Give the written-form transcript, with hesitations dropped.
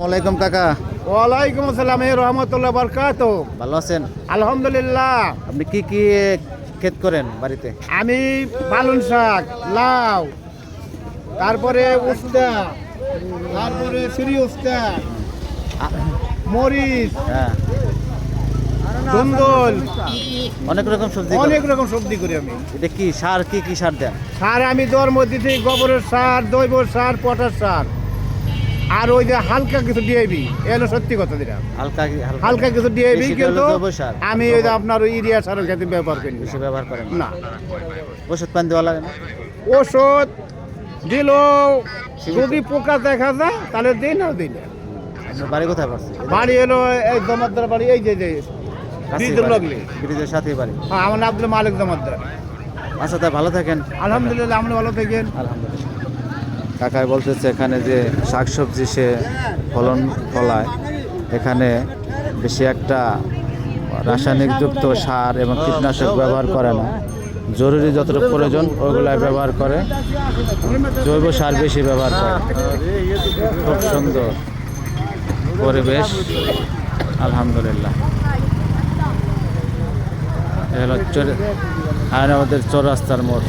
ওয়ালাইকুম কাকা। ওয়ালাইকুম আসসালাম রহমতুল্লাহ বারকাতুহু। ভালো আছেন? আলহামদুলিল্লাহ। আপনি কি কি ক্ষেত করেন বাড়িতে? আমি পালং শাক, লাউ, তারপরে উস্তা, তারপরে সিরি উস্তা, মরিচ, হ্যাঁ, ধুন্দল, অনেক রকম সবজি করেন। অনেক রকম সবজি করি আমি। এটা কি সার, কি কি সার দেন? সার আমি দেওয়ার মধ্যে থেকে গোবরের সার, জৈব সার, পটাশ সার, আর ওই যে হালকা কিছু ডিএবি, এলো সত্যি কথা যেটা হালকা হালকা কিছু ডিএবি, বেশিটা হলো কিন্তু জৈব সার। আমি ওই যে আপনার ওই ইউরিয়া সারের ক্ষেত্রে ব্যবহার করি বেশি ব্যবহার করেন না। ওষুধ পানি দেওয়া লাগে না? ওষুধ দিলেও যদি পোকা দেখা যায় তাহলে দিই না, দিই না। আপনার বাড়ি কোথায় পড়ছে? বাড়ি এলো এই জমাদ্দার বাড়ি, এই যে ব্রিজের লগলে। ব্রিজের সাথেই বাড়ি। হ্যাঁ, আমার নাম আব্দুল মালিক জমাদ্দার। আচ্ছা, তা ভালো থাকেন। আলহামদুলিল্লাহ, আপনি ভালো থাকেন। আলহামদুলিল্লাহ। কাকাই বলতেছে এখানে যে শাকসবজি সে ফলায়, এখানে বেশি একটা রাসায়নিকযুক্ত সার এবং কীটনাশক ব্যবহার করে না। জরুরি যতটুকু প্রয়োজন ওইগুলাই ব্যবহার করে, জৈব সার বেশি ব্যবহার করে। খুব সুন্দর পরিবেশ, আলহামদুলিল্লাহ। এ হলো আমাদের চৌরাস্তার মোড়।